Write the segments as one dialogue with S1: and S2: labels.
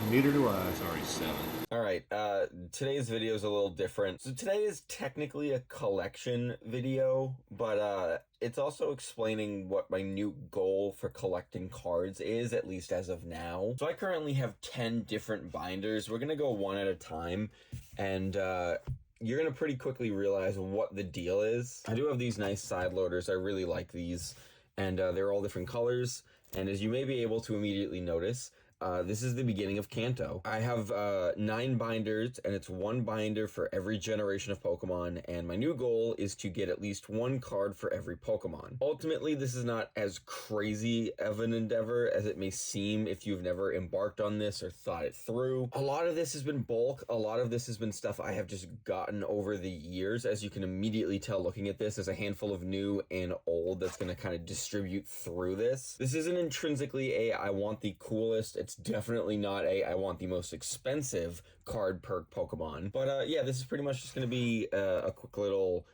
S1: Neither do I. Sorry, 7.
S2: Alright, today's video is a little different. So today is technically a collection video, but it's also explaining what my new goal for collecting cards is, at least as of now. So I currently have 10 different binders. We're gonna go one at a time, and you're gonna pretty quickly realize what the deal is. I do have these nice side loaders. I really like these, and they're all different colors. And as you may be able to immediately notice, this is the beginning of Kanto. I have 9 binders, and it's 1 binder for every generation of Pokemon, and my new goal is to get at least 1 card for every Pokemon. Ultimately, this is not as crazy of an endeavor as it may seem if you've never embarked on this or thought it through. A lot of this has been bulk. A lot of this has been stuff I have just gotten over the years. As you can immediately tell looking at this, there's a handful of new and old that's going to kind of distribute through this. This isn't intrinsically a I want the coolest. It's definitely not a I want the most expensive card perk Pokemon. But yeah, this is pretty much just going to be a quick little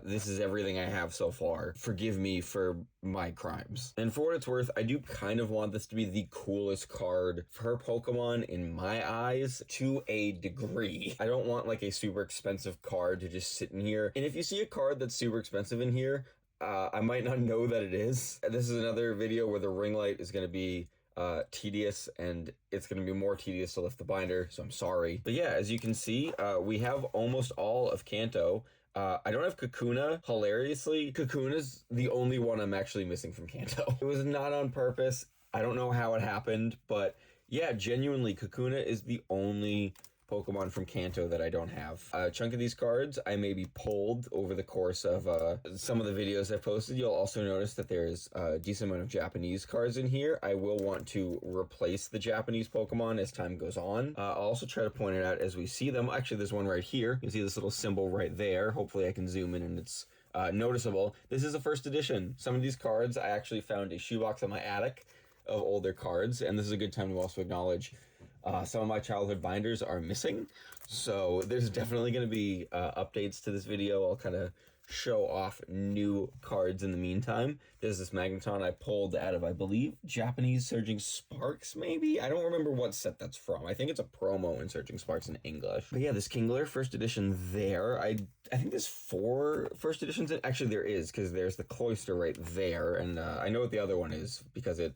S2: this is everything I have so far. Forgive me for my crimes. And for what it's worth, I do kind of want this to be the coolest card per Pokemon in my eyes to a degree. I don't want like a super expensive card to just sit in here. And if you see a card that's super expensive in here, I might not know that it is. This is another video where the ring light is going to be tedious, and it's going to be more tedious to lift the binder, so I'm sorry. But yeah, as you can see, we have almost all of Kanto. I don't have Kakuna. Hilariously, Kakuna's the only one I'm actually missing from Kanto. It was not on purpose. I don't know how it happened, but yeah, genuinely, Kakuna is the only Pokemon from Kanto that I don't have. A chunk of these cards I maybe pulled over the course of some of the videos I've posted. You'll also notice that there's a decent amount of Japanese cards in here. I will want to replace the Japanese Pokemon as time goes on. I'll also try to point it out as we see them. Actually, there's one right here. You can see this little symbol right there. Hopefully I can zoom in and it's noticeable. This is a first edition. Some of these cards I actually found a shoebox in my attic of older cards, and this is a good time to also acknowledge some of my childhood binders are missing, so there's definitely going to be updates to this video. I'll kind of show off new cards in the meantime. There's this Magneton I pulled out of, I believe, Japanese Surging Sparks, maybe? I don't remember what set that's from. I think it's a promo in Surging Sparks in English. But yeah, this Kingler first edition there. I think there's 4 first editions. Actually, there is, because there's the Cloyster right there, and I know what the other one is, because it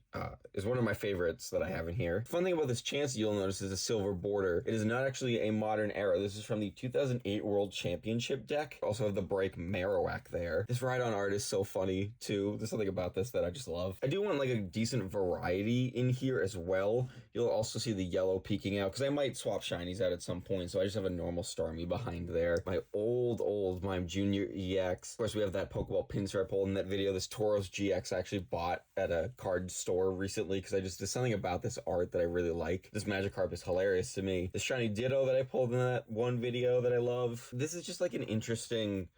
S2: is one of my favorites that I have in here. Fun thing about this Chansey you'll notice is a silver border. It is not actually a modern era. This is from the 2008 World Championship deck. Also have the Break Marowak there. This Rhydon art is so funny too. There's something about this that I just love. I do want like a decent variety in here as well. You'll also see the yellow peeking out, because I might swap shinies out at some point, so I just have a normal Starmie behind there. My old Mime Junior EX. Of course, we have that Pokeball Pinstripe pulled in that video. This Tauros GX I actually bought at a card store recently, because there's something about this art that I really like. This Magikarp is hilarious to me. The shiny Ditto that I pulled in that one video that I love. This is just like an interesting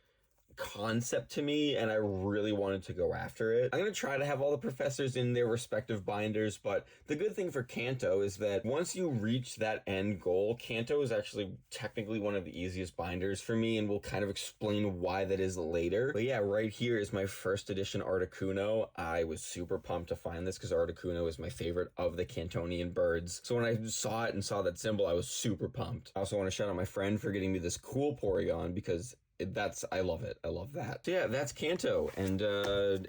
S2: concept to me, and I really wanted to go after it. I'm going to try to have all the professors in their respective binders, but the good thing for Kanto is that once you reach that end goal, Kanto is actually technically one of the easiest binders for me, and we'll kind of explain why that is later. But yeah, right here is my first edition Articuno. I was super pumped to find this, because Articuno is my favorite of the Cantonian birds. So when I saw it and saw that symbol, I was super pumped. I also want to shout out my friend for getting me this cool Porygon, because I love it. I love that. So yeah, that's Kanto, and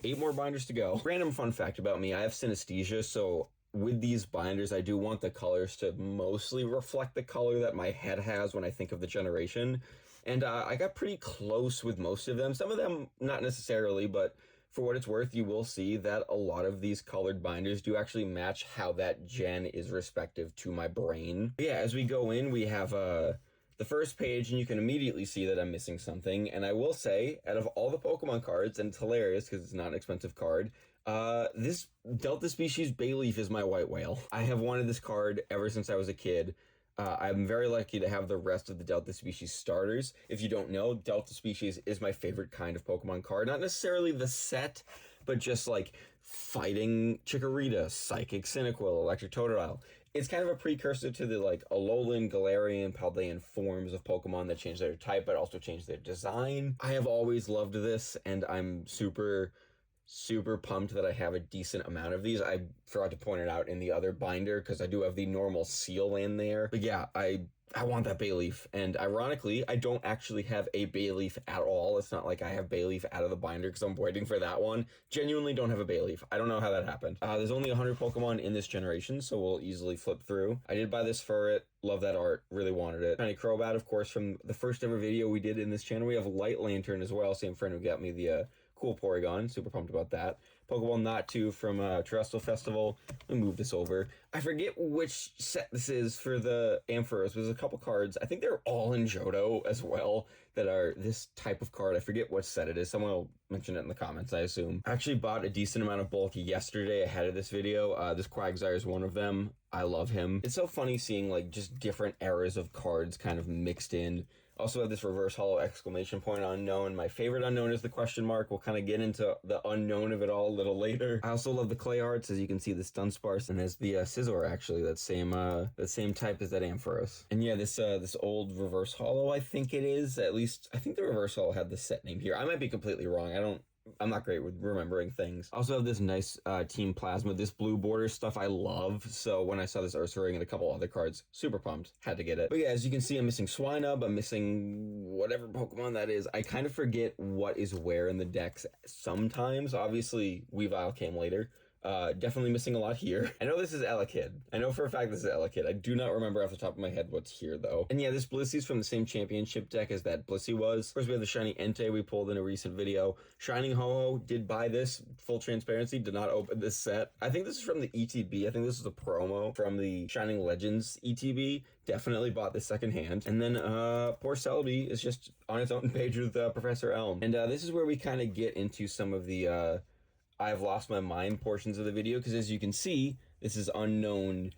S2: 8 more binders to go. Random fun fact about me, I have synesthesia, so with these binders, I do want the colors to mostly reflect the color that my head has when I think of the generation. And I got pretty close with most of them. Some of them, not necessarily, but for what it's worth, you will see that a lot of these colored binders do actually match how that gen is respective to my brain. But yeah, as we go in, we have the first page, and you can immediately see that I'm missing something. And I will say, out of all the Pokemon cards, and it's hilarious because it's not an expensive card, this Delta Species Bayleaf is my white whale. I have wanted this card ever since I was a kid. I'm very lucky to have the rest of the Delta Species starters. If you don't know, Delta Species is my favorite kind of Pokemon card. Not necessarily the set, but just like fighting Chikorita, Psychic Cyndaquil, Electric Totodile. It's kind of a precursor to the like Alolan, Galarian, Paldean forms of Pokemon that change their type, but also change their design. I have always loved this, and I'm super super pumped that I have a decent amount of these. I forgot to point it out in the other binder because I do have the normal seal in there. But yeah, I want that Bayleaf, and ironically, I don't actually have a Bayleaf at all. It's not like I have Bayleaf out of the binder because I'm waiting for that one. Genuinely don't have a Bayleaf. I don't know how that happened. There's only 100 Pokemon in this generation, so we'll easily flip through. I did buy this for it. Love that art. Really wanted it. Shiny Crobat, of course, from the first ever video we did in this channel. We have Light Lantern as well. Same friend who got me the cool Porygon. Super pumped about that. Pokeball Not 2 from Terrestrial Festival. Let me move this over. I forget which set this is for the Ampharos. There's a couple cards. I think they're all in Johto as well that are this type of card. I forget what set it is. Someone will mention it in the comments, I assume. I actually bought a decent amount of bulk yesterday ahead of this video. This Quagsire is one of them. I love him. It's so funny seeing like just different eras of cards kind of mixed in. Also have this reverse holo exclamation point unknown. My favorite unknown is the question mark. We'll kind of get into the unknown of it all a little later. I also love the clay arts. As you can see, the Dunsparce, and there's the Scizor, actually, that same type as that Ampharos. And yeah, this old reverse holo, I think it is. At least I think the reverse holo had the set name here. I might be completely wrong. I'm not great with remembering things. Also have this nice Team Plasma. This blue border stuff I love. So when I saw this Ursaring and a couple other cards, super pumped. Had to get it. But yeah, as you can see, I'm missing Swinub. I'm missing whatever Pokemon that is. I kind of forget what is where in the decks sometimes. Obviously, Weavile came later. Definitely missing a lot here. I know this is Elekid. I know for a fact this is Elekid. I do not remember off the top of my head what's here, though. And yeah, this Blissey's from the same championship deck as that Blissey was. Of course, we have the Shiny Entei we pulled in a recent video. Shining Ho-Oh did buy this. Full transparency, did not open this set. I think this is from the ETB. I think this is a promo from the Shining Legends ETB. Definitely bought this secondhand. And then poor Celebi is just on its own page with Professor Elm. And this is where we kind of get into some of the I've lost my mind portions of the video, because as you can see, this is unknown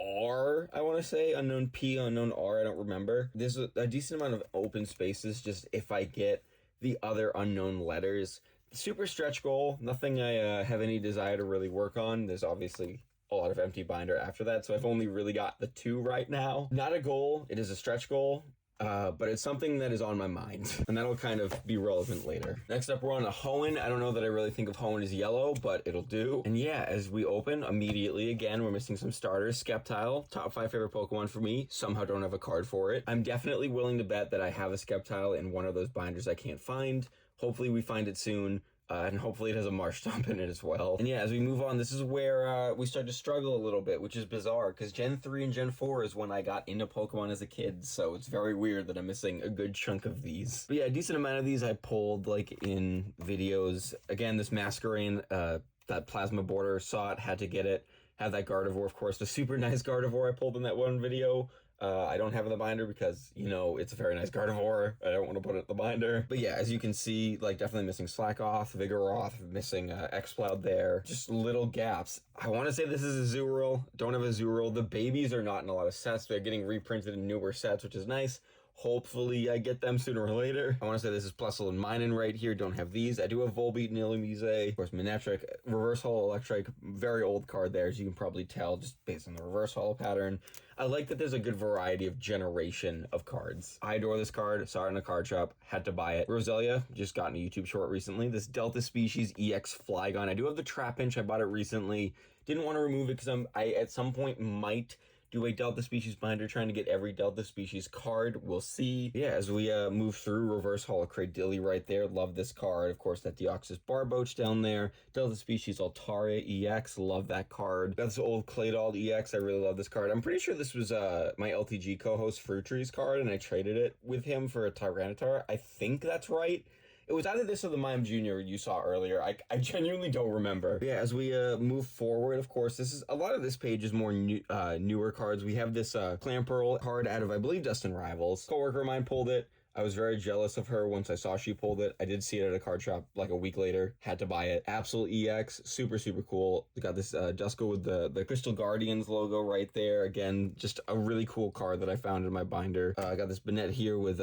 S2: R, I want to say. Unknown P, unknown R, I don't remember. There's a decent amount of open spaces just if I get the other unknown letters. Super stretch goal, nothing I have any desire to really work on. There's obviously a lot of empty binder after that, so I've only really got the 2 right now. Not a goal, it is a stretch goal. But it's something that is on my mind, and that'll kind of be relevant later. Next up, we're on a Hoenn. I don't know that I really think of Hoenn as yellow, but it'll do. And yeah, as we open, immediately, again, we're missing some starters. Sceptile, top 5 favorite Pokemon for me. Somehow don't have a card for it. I'm definitely willing to bet that I have a Sceptile in one of those binders I can't find. Hopefully we find it soon. And hopefully it has a Marshtomp in it as well. And yeah, as we move on, this is where we start to struggle a little bit, which is bizarre, because Gen 3 and Gen 4 is when I got into Pokemon as a kid, so it's very weird that I'm missing a good chunk of these. But yeah, a decent amount of these I pulled, like, in videos. Again, this Masquerain, that Plasma border, saw it, had to get it. Have that Gardevoir, of course, the super nice Gardevoir I pulled in that one video. I don't have in the binder because, you know, it's a very nice Gardevoir. I don't want to put it in the binder. But yeah, as you can see, like, definitely missing Slackoth, Vigoroth, missing Exploud there. Just little gaps. I want to say this is a Azurill. Don't have a Azurill. The babies are not in a lot of sets. They're getting reprinted in newer sets, which is nice. Hopefully I get them sooner or later. I want to say this is Plusle and Minun right here. Don't have these. I do have Volbeat and Illumise. Of course, Manectric, Reverse Holo Electric. Very old card there, as you can probably tell, just based on the Reverse Holo pattern. I like that there's a good variety of generation of cards. I adore this card. Saw it in a card shop. Had to buy it. Roselia, just got in a YouTube short recently. This Delta Species EX Flygon. I do have the Trapinch. I bought it recently. Didn't want to remove it because I at some point might do a Delta Species binder, trying to get every Delta Species card. We'll see. Yeah, as we move through, Reverse Holo Cradilly right there. Love this card. Of course, that Deoxys Barboach down there. Delta Species Altaria EX. Love that card. Got this old Claydol EX. I really love this card. I'm pretty sure this was my LTG co-host Fruitree's card, and I traded it with him for a Tyranitar. I think that's right. It was either this or the Mime Jr. you saw earlier. I genuinely don't remember. Yeah, as we move forward, of course, this is a lot of this page is more newer cards. We have this Clamperl card out of, I believe, Dustin Rivals. Coworker of mine pulled it. I was very jealous of her once I saw she pulled it. I did see it at a card shop like a week later. Had to buy it. Absol EX, super, super cool. We got this Dusko with the Crystal Guardians logo right there. Again, just a really cool card that I found in my binder. I got this Banette here with,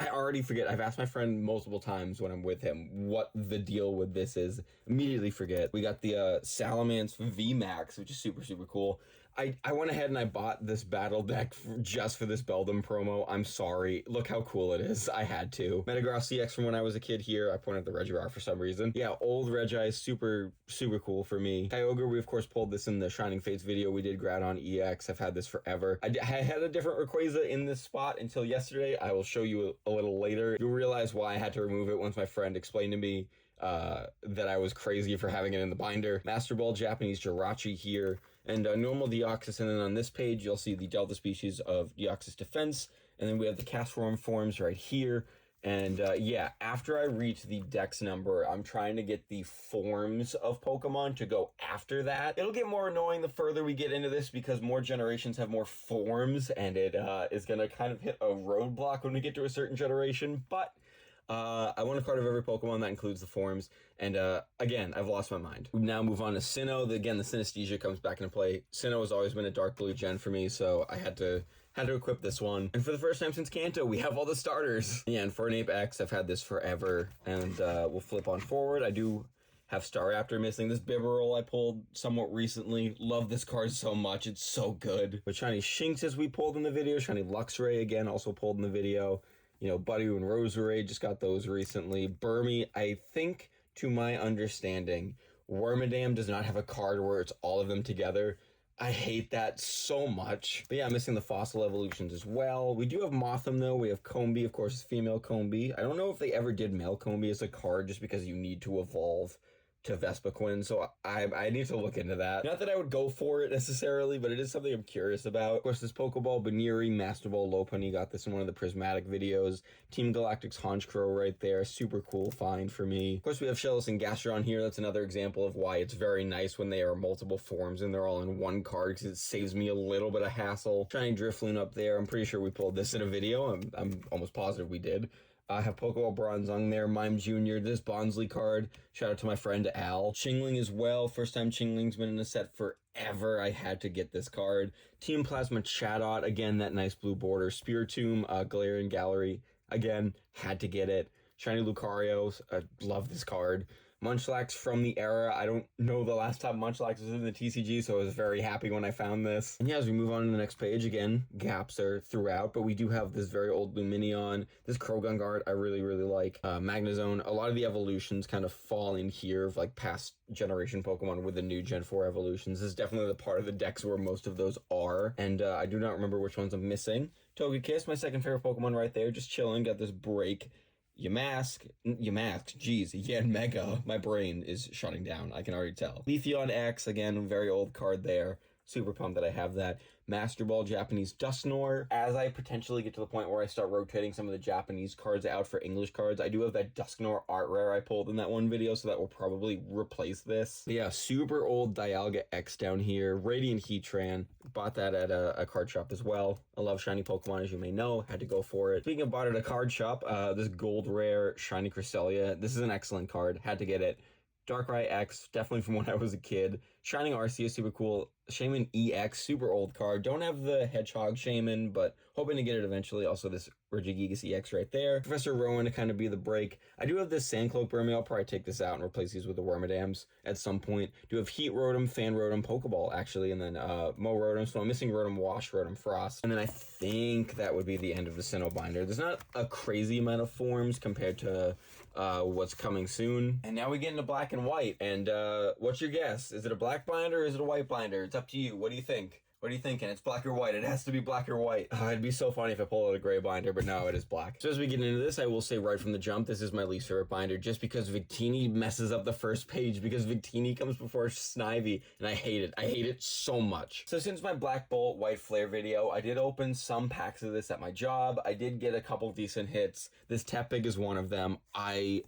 S2: I already forget. I've asked my friend multiple times when I'm with him what the deal with this is. Immediately forget. We got the Salamence VMAX, which is super, super cool. I went ahead and I bought this battle deck just for this Beldum promo. I'm sorry. Look how cool it is. I had to. Metagross CX from when I was a kid here. I pointed at the Regirock for some reason. Yeah, old Regi, super cool for me. Kyogre, we of course pulled this in the Shining Fates video we did, Groudon EX. I've had this forever. I had a different Rayquaza in this spot until yesterday. I will show you a little later. You'll realize why I had to remove it once my friend explained to me that I was crazy for having it in the binder. Master Ball Japanese Jirachi here, and normal Deoxys, and then on this page you'll see the Delta species of Deoxys Defense, and then we have the Castform forms right here. And yeah, after I reach the dex number, I'm trying to get the forms of Pokemon to go after that. It'll get more annoying the further we get into this because more generations have more forms, and it is going to kind of hit a roadblock when we get to a certain generation, but I want a card of every Pokemon that includes the forms, and again, I've lost my mind. We now move on to Sinnoh. Again, the Synesthesia comes back into play. Sinnoh has always been a dark blue gen for me, so I had to equip this one. And for the first time since Kanto, we have all the starters. Yeah, and Fernape X, I've had this forever, and we'll flip on forward. I do have Staraptor missing. This Bibarel I pulled somewhat recently. Love this card so much. It's so good. With Shiny Shinxes we pulled in the video. Shiny Luxray, again, also pulled in the video. You know, Budew and Roserade, just got those recently. Burmy, I think, to my understanding, Wormadam does not have a card where it's all of them together. I hate that so much. But yeah, I'm missing the fossil evolutions as well. We do have Mothim, though. We have Combee, of course, female Combee. I don't know if they ever did male Combee as a card just because you need to evolve to Vespiquen, so I need to look into that. Not that I would go for it necessarily, but it is something I'm curious about. Of course, this Pokeball, Baniri, Master Ball, Lopunny, got this in one of the Prismatic videos. Team Galactic's Honchkrow right there, super cool find for me. Of course, we have Shellos and Gastrodon here. That's another example of why it's very nice when they are multiple forms and they're all in one card, because it saves me a little bit of hassle. Shiny Drifloon up there. I'm pretty sure we pulled this in a video. I'm almost positive we did. I have Pokeball Bronzong there, Mime Jr., this Bonsly card. Shout out to my friend Al. Chingling as well. First time Chingling's been in a set forever. I had to get this card. Team Plasma Chatot, again, that nice blue border. Spiritomb, Galarian Gallery, again, had to get it. Shiny Lucario, love this card. Munchlax from the era. I don't know the last time Munchlax was in the TCG, so I was very happy when I found this. And yeah, as we move on to the next page, again, gaps are throughout, but we do have this very old Lumineon. This Croagunk art I really like. Magnezone. A lot of the evolutions kind of fall in here of like past generation Pokemon with the new Gen 4 evolutions. This is definitely the part of the decks where most of those are, and I do not remember which ones I'm missing. Togekiss, my second favorite Pokemon right there, just chilling, got this break. Yamask, geez, Yanmega. My brain is shutting down, I can already tell. Leafeon X, again, very old card there. Super pumped that I have that. Master Ball Japanese Dusknoir. As I potentially get to the point where I start rotating some of the Japanese cards out for English cards, I do have that Dusknoir art rare I pulled in that one video, so that will probably replace this. But yeah, super old Dialga X down here. Radiant Heatran. Bought that at a card shop as well. I love shiny Pokemon, as you may know. Had to go for it. Speaking of bought at a card shop, this gold rare Shiny Cresselia. This is an excellent card. Had to get it. Darkrai X, definitely from when I was a kid. Shining Arceus, super cool. Shaman EX, super old card. Don't have the Hedgehog Shaman, but hoping to get it eventually. Also, this Regigigas EX right there. Professor Rowan to kind of be the break. I do have this Sandcloak Burmy. I'll probably take this out and replace these with the Wormadams at some point. Do have Heat Rotom, Fan Rotom, Pokeball, actually, and then Mo Rotom. So I'm missing Rotom Wash, Rotom Frost. And then I think that would be the end of the Sinnoh binder. There's not a crazy amount of forms compared to what's coming soon. And now we get into black and white. And what's your guess? Is it a black binder or is it a white binder? It's up to you. What do you think? What are you thinking? It's black or white. It has to be black or white. It'd be so funny if I pull out a gray binder, but no, it is black. So as we get into this, I will say right from the jump, this is my least favorite binder just because Victini messes up the first page because Victini comes before Snivy, and I hate it. I hate it so much. So since my Black Bolt White Flare video, I did open some packs of this at my job. I did get a couple decent hits. This Tepig is one of them. I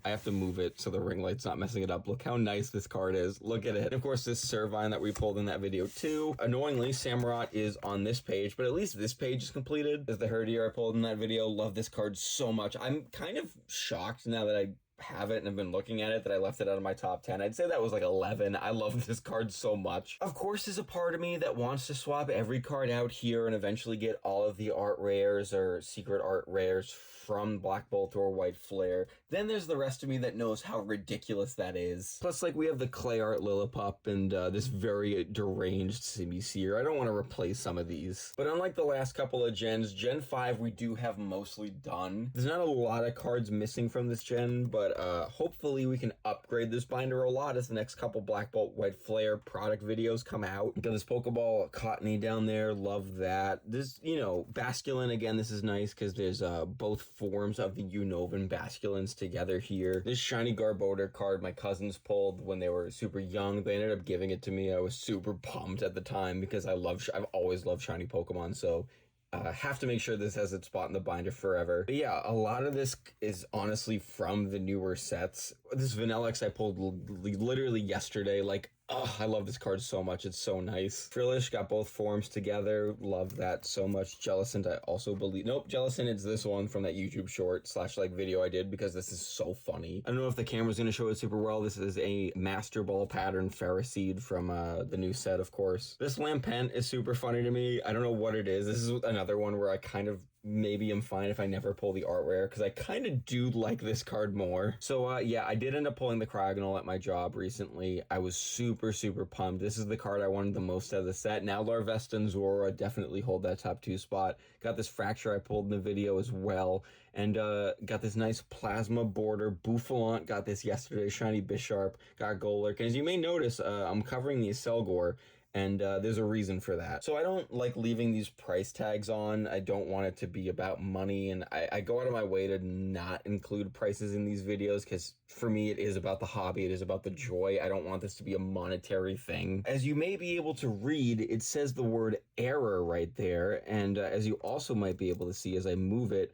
S2: have to move it so the ring light's not messing it up. Look how nice this card is. Look at it. And of course, this Servine that we pulled in that video too. Annoyingly, Samurott is on this page, but at least this page is completed. As the Herdier I pulled in that video. Love this card so much. I'm kind of shocked now that have it and have been looking at it that I left it out of my top 10. I'd say that was like 11. I love this card so much. Of course, there's a part of me that wants to swap every card out here and eventually get all of the art rares or secret art rares from Black Bolt or White Flare. Then there's the rest of me that knows how ridiculous that is. Plus, like, we have the clay art Lillipup and this very deranged Simisear. I don't want to replace some of these. But unlike the last couple of gens, Gen 5 we do have mostly done. There's not a lot of cards missing from this gen, but hopefully we can upgrade this binder a lot as the next couple Black Bolt White Flare product videos come out. Got this Pokeball Cottony down there, love that. This, you know, Basculin, again, this is nice because there's both forms of the Unova Basculins together here. This shiny Garbodor card my cousins pulled when they were super young. They ended up giving it to me. I was super pumped at the time because I've always loved shiny Pokemon, so have to make sure this has its spot in the binder forever. But yeah, a lot of this is honestly from the newer sets. This Vanillix I pulled literally yesterday. Like, oh, I love this card so much. It's so nice. Frillish got both forms together. Love that so much. Jellicent, I also believe. Nope, Jellicent, it's this one from that YouTube short / like video I did because this is so funny. I don't know if the camera's going to show it super well. This is a Master Ball pattern Ferroseed from the new set, of course. This Lampent is super funny to me. I don't know what it is. This is another one where I kind of maybe I'm fine if I never pull the art rare because I kind of do like this card more. So yeah, I did end up pulling the Cryogonal at my job recently. I was super pumped. This is the card I wanted the most out of the set. Now Larvesta and Zora definitely hold that top 2 spot. Got this Fracture I pulled in the video as well, and got this nice Plasma Border. Bouffalant got this yesterday. Shiny Bisharp. Got Golurk. And as you may notice, I'm covering the Selgor, and there's a reason for that. So I don't like leaving these price tags on. I don't want it to be about money, and I go out of my way to not include prices in these videos because for me it is about the hobby, it is about the joy. I don't want this to be a monetary thing. As you may be able to read, it says the word error right there, and as you also might be able to see as I move it,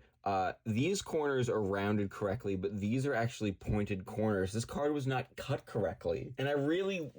S2: these corners are rounded correctly, but these are actually pointed corners. This card was not cut correctly. And I really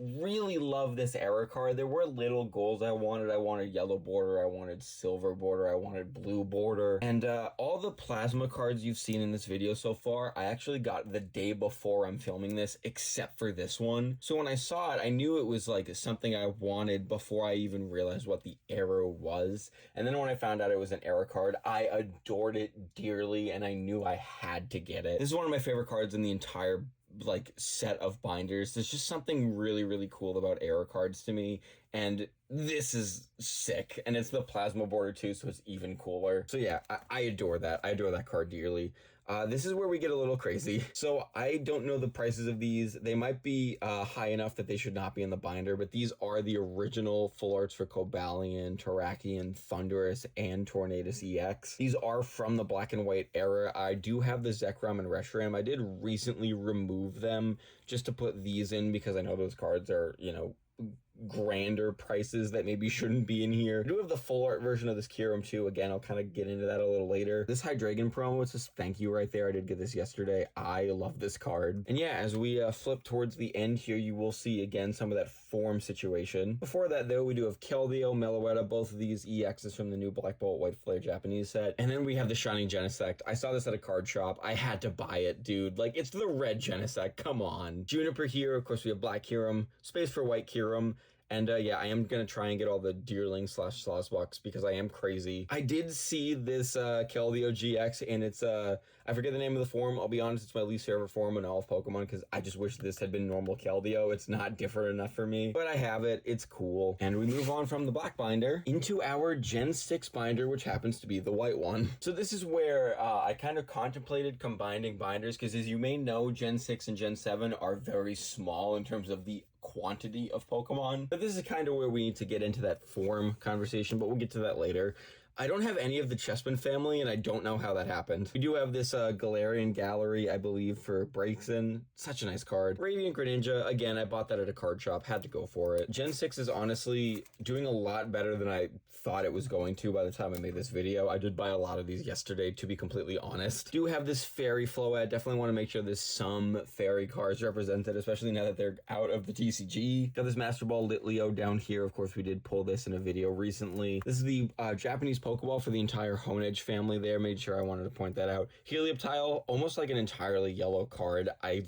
S2: love this error card. There were little goals I wanted. I wanted yellow border, I wanted silver border, I wanted blue border. And all the plasma cards you've seen in this video so far, I actually got the day before I'm filming this, except for this one. So when I saw it, I knew it was like something I wanted before I even realized what the error was. And then when I found out it was an error card, I adored it dearly, and I knew I had to get it. This is one of my favorite cards in the entire like set of binders. There's just something really cool about error cards to me, and this is sick. And it's the plasma border too, so it's even cooler. So yeah, I adore that. I adore that card dearly. This is where we get a little crazy. So I don't know the prices of these. They might be high enough that they should not be in the binder, but these are the original full arts for Cobalion, Terrakion, Thundurus, and Tornadus EX. These are from the black and white era. I do have the Zekrom and Reshiram. I did recently remove them just to put these in because I know those cards are, you know, grander prices that maybe shouldn't be in here. I do have the full art version of this Kyurem too. Again, I'll kind of get into that a little later. This Hydreigon promo, it's just thank you right there. I did get this yesterday. I love this card. And yeah, as we flip towards the end here, you will see again some of that form situation. Before that though, we do have Keldeo, Meloetta, both of these EXs from the new Black Bolt White Flare Japanese set. And then we have the Shining Genesect. I saw this at a card shop. I had to buy it, dude. Like, it's the red Genesect. Come on. Juniper here. Of course, we have Black Kyurem, space for White Kyurem. And yeah, I am going to try and get all the Deerling / Slosbucks because I am crazy. I did see this Keldeo GX, and it's, I forget the name of the form. I'll be honest, it's my least favorite form in all of Pokemon because I just wish this had been normal Keldeo. It's not different enough for me, but I have it. It's cool. And we move on from the black binder into our Gen 6 binder, which happens to be the white one. So this is where I kind of contemplated combining binders because, as you may know, Gen 6 and Gen 7 are very small in terms of the quantity of Pokemon. But this is kind of where we need to get into that form conversation, but we'll get to that later. I don't have any of the Chespin family, and I don't know how that happened. We do have this Galarian Gallery, I believe, for Braixen. Such a nice card. Radiant Greninja, again, I bought that at a card shop. Had to go for it. Gen 6 is honestly doing a lot better than I thought it was going to by the time I made this video. I did buy a lot of these yesterday, to be completely honest. Do have this Fairy Floette. Definitely want to make sure there's some Fairy cards represented, especially now that they're out of the TCG. Got this Master Ball Litleo down here. Of course, we did pull this in a video recently. This is the Japanese Pokeball for the entire Honedge family there. Made sure I wanted to point that out. Helioptile, almost like an entirely yellow card. I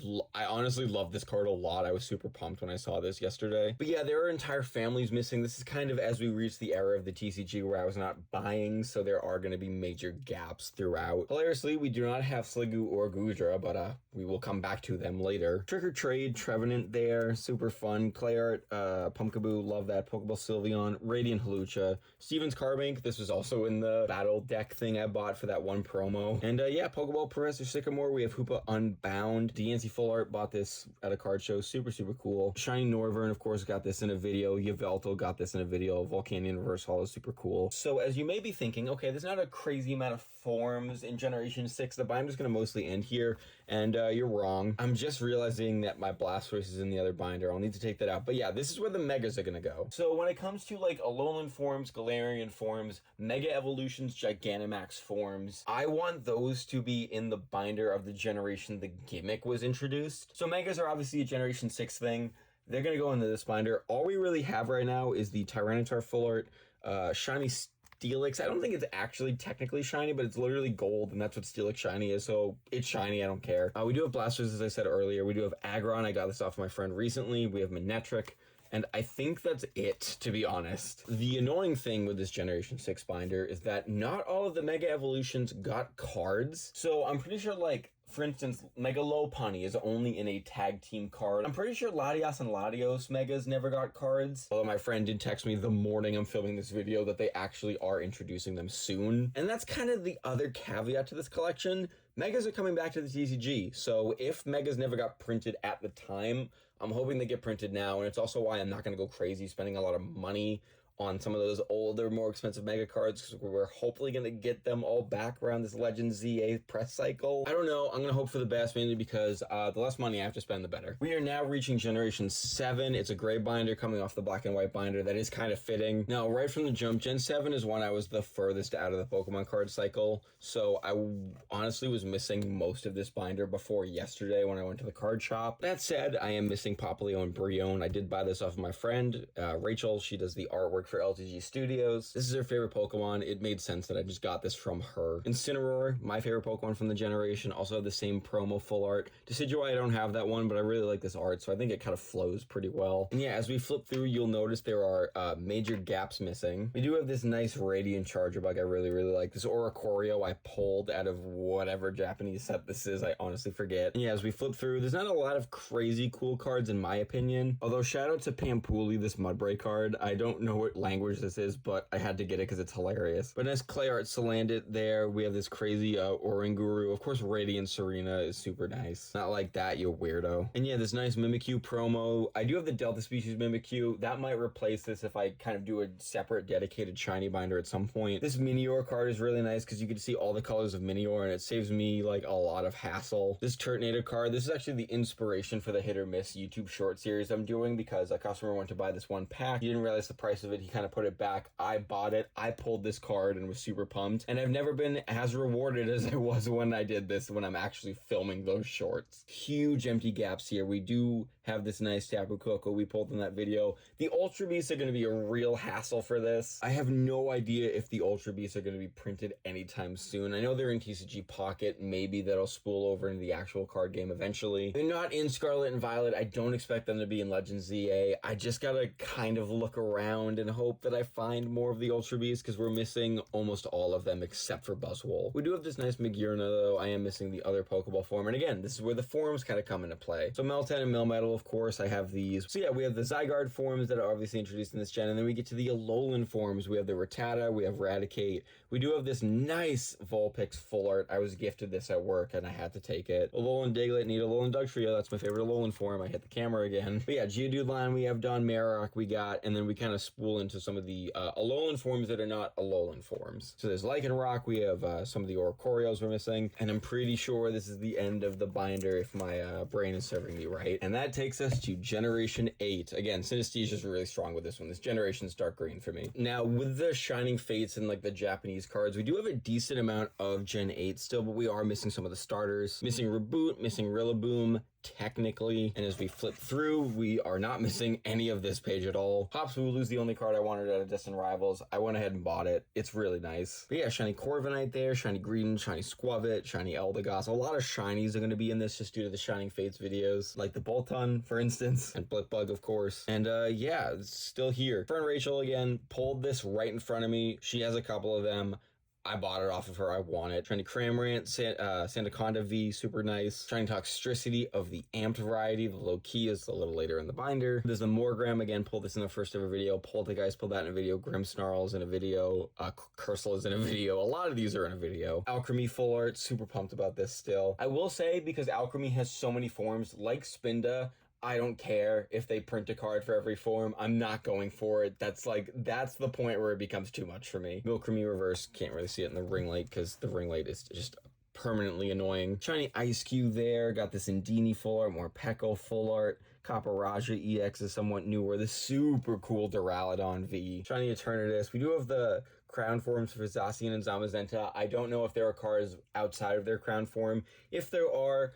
S2: honestly love this card a lot. I was super pumped when I saw this yesterday. But yeah, there are entire families missing. This is kind of as we reach the era of the TCG where I was not buying, so there are going to be major gaps throughout. Hilariously, we do not have Sliggoo or Goodra, but we will come back to them later. Trick or Trade, Trevenant there, super fun. Clay Art, Pumpkaboo, love that. Pokeball Sylveon, Radiant Hawlucha, Steven's Carbink. This was also in the battle deck thing I bought for that one promo. And yeah, Pokeball Professor Sycamore. We have Hoopa Unbound. DNC Full Art bought this at a card show. Super, super cool. Shiny Norvern, of course, got this in a video. Yveltal got this in a video. Volcanion Reverse Holo is super cool. So as you may be thinking, okay, there's not a crazy amount of forms in Generation 6. The binder's going to mostly end here, and you're wrong. I'm just realizing that my Blastoise is in the other binder. I'll need to take that out. But yeah, this is where the Megas are going to go. So when it comes to like Alolan forms, Galarian forms, Mega Evolutions, Gigantamax forms, I want those to be in the binder of the generation the gimmick was introduced. So Megas are obviously a Generation 6 thing. They're going to go into this binder. All we really have right now is the Tyranitar Full Art, Shiny Steelix. I don't think it's actually technically shiny, but it's literally gold, and that's what Steelix shiny is, so it's shiny, I don't care. We do have Blastoise, as I said earlier. We do have Aggron. I got this off my friend recently. We have Manectric. And I think that's it, to be honest. The annoying thing with this Generation 6 binder is that not all of the Mega Evolutions got cards. So I'm pretty sure, like, for instance, Mega Lopunny is only in a tag team card. I'm pretty sure Latias and Latios Megas never got cards. Although my friend did text me the morning I'm filming this video that they actually are introducing them soon. And that's kind of the other caveat to this collection. Megas are coming back to the TCG. So if Megas never got printed at the time, I'm hoping they get printed now. And it's also why I'm not going to go crazy spending a lot of money on some of those older, more expensive Mega cards, because we're hopefully going to get them all back around this Legends ZA press cycle. I don't know. I'm going to hope for the best, mainly because the less money I have to spend, the better. We are now reaching Generation 7. It's a gray binder coming off the black and white binder. That is kind of fitting. Now, right from the jump, Gen 7 is when I was the furthest out of the Pokemon card cycle, so I honestly was missing most of this binder before yesterday when I went to the card shop. That said, I am missing Popplio and Brion. I did buy this off of my friend, Rachel. She does the artwork for LTG Studios. This is her favorite Pokemon. It made sense that I just got this from her. Incineroar, my favorite Pokemon from the generation, also have the same promo full art. Decidueye, I don't have that one, but I really like this art, so I think it kind of flows pretty well. And yeah, as we flip through, you'll notice there are major gaps missing. We do have this nice Radiant Charger Bug I really, really like. This Oricorio I pulled out of whatever Japanese set this is, I honestly forget. And yeah, as we flip through, there's not a lot of crazy cool cards in my opinion. Although shout out to Pampuli, this Mudbray card. I don't know what language this is, but I had to get it because it's hilarious. But nice Clay Art Salandit there. We have this crazy Oranguru. Of course, Radiant Serena is super nice. Not like that, you weirdo. And yeah, this nice Mimikyu promo. I do have the Delta Species Mimikyu. That might replace this if I kind of do a separate dedicated shiny binder at some point. This Minior card is really nice because you can see all the colors of Minior and it saves me like a lot of hassle. This Turtonator card, this is actually the inspiration for the Hit or Miss YouTube short series I'm doing because a customer went to buy this one pack. He didn't realize the price of it. He kind of put it back. I bought it. I pulled this card and was super pumped. And I've never been as rewarded as I was when I did this, when I'm actually filming those shorts. Huge empty gaps here. We do have this nice Tapu Koko we pulled in that video. The Ultra Beasts are going to be a real hassle for this. I have no idea if the Ultra Beasts are going to be printed anytime soon. I know they're in TCG Pocket. Maybe that'll spool over into the actual card game eventually. They're not in Scarlet and Violet. I don't expect them to be in Legends ZA. I just gotta kind of look around and hope that I find more of the Ultra Beasts because we're missing almost all of them except for Buzzwole. We do have this nice Magearna though. I am missing the other Pokeball form. And again, this is where the forms kind of come into play. So Meltan and Melmetal, of course, I have these. So yeah, we have the Zygarde forms that are obviously introduced in this gen. And then we get to the Alolan forms. We have the Rattata. We have Raticate. We do have this nice Vulpix full art. I was gifted this at work and I had to take it. Alolan Diglett, need Alolan Dugtrio. That's my favorite Alolan form. I hit the camera again. But yeah, Geodude line we have done. Marowak we got. And then we kind of spool into some of the Alolan forms that are not Alolan forms. So there's Lycanroc. We have some of the Oricorios we're missing. And I'm pretty sure this is the end of the binder if my brain is serving me right. And that takes us to Generation 8. Again, Synesthesia is really strong with this one. This generation's dark green for me. Now, with the Shining Fates and like the Japanese cards, we do have a decent amount of Gen 8 still, but we are missing some of the starters. Missing Reboot, missing Rillaboom, technically. And as we flip through, we are not missing any of this page at all. Hops Wooloo's the only card I wanted out of Distant Rivals. I went ahead and bought it. It's really nice. But yeah, shiny Corviknight there, shiny Greedent, shiny Squavit, shiny Eldegoss. A lot of shinies are going to be in this just due to the Shining Fates videos, like the Bolton, for instance, and Blipbug, of course. And yeah, it's still here. Friend Rachel, again, pulled this right in front of me. She has a couple of them. I bought it off of her. I want it. Shiny Cramorant, Sandaconda V, super nice. Shiny Toxtricity of the amped variety. The low key is a little later in the binder. There's the Morgram, again, pulled this in the first ever video. Poltergeist, pulled that in a video. Grimmsnarl's in a video. Cursal is in a video. A lot of these are in a video. Alchemy Full Art, super pumped about this still. I will say, because Alchemy has so many forms, like Spinda, I don't care if they print a card for every form. I'm not going for it. That's the point where it becomes too much for me. Milkrami Reverse, can't really see it in the ring light because the ring light is just permanently annoying. Shiny Ice Cube there. Got this Indini Full Art, more Pekko Full Art. Caporaja EX is somewhat newer. This super cool Duraludon V. Shiny Eternatus. We do have the crown forms for Zacian and Zamazenta. I don't know if there are cards outside of their crown form. If there are,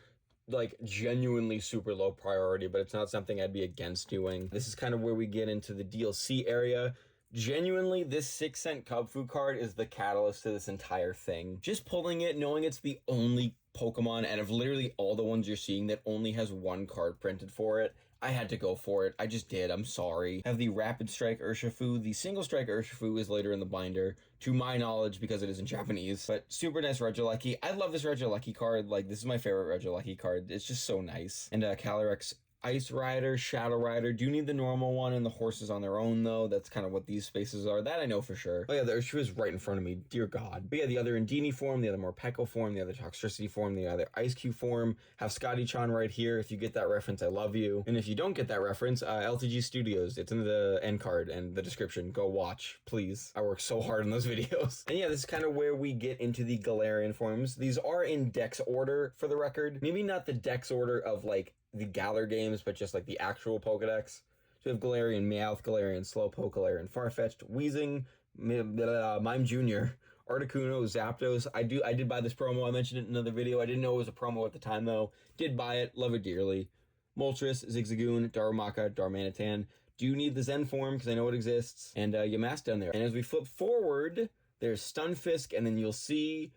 S2: like, genuinely super low priority, but it's not something I'd be against doing. This is kind of where we get into the DLC area. Genuinely, this 6-cent Cub Food card is the catalyst to this entire thing. Just pulling it, knowing it's the only Pokemon out of literally all the ones you're seeing that only has one card printed for it, I had to go for it. I just did. I'm sorry. I have the Rapid Strike Urshifu. The Single Strike Urshifu is later in the binder, to my knowledge, because it is in Japanese. But super nice Regieleki. I love this Regieleki card. Like, this is my favorite Regieleki card. It's just so nice. And Calyrex Ice Rider, Shadow Rider. Do need the normal one and the horses on their own, though. That's kind of what these spaces are. That I know for sure. Oh yeah, the Urshifu is right in front of me. Dear God. But yeah, the other Indini form, the other more Pekko form, the other Toxtricity form, the other Ice Cube form. Have Scotty-chan right here. If you get that reference, I love you. And if you don't get that reference, LTG Studios. It's in the end card and the description. Go watch, please. I work so hard on those videos. And yeah, this is kind of where we get into the Galarian forms. These are in Dex order, for the record. Maybe not the Dex order of, like, the Galar games, but just like the actual Pokedex. So we have Galarian Meowth, Galarian Slowpoke, Galarian Farfetch'd, Weezing, Mime Jr., Articuno, Zapdos. I did buy this promo. I mentioned it in another video. I didn't know it was a promo at the time, though. Did buy it. Love it dearly. Moltres, Zigzagoon, Darumaka, Darmanitan. Do need the Zen form because I know it exists. And Yamask down there. And as we flip forward, there's Stunfisk, and then you'll see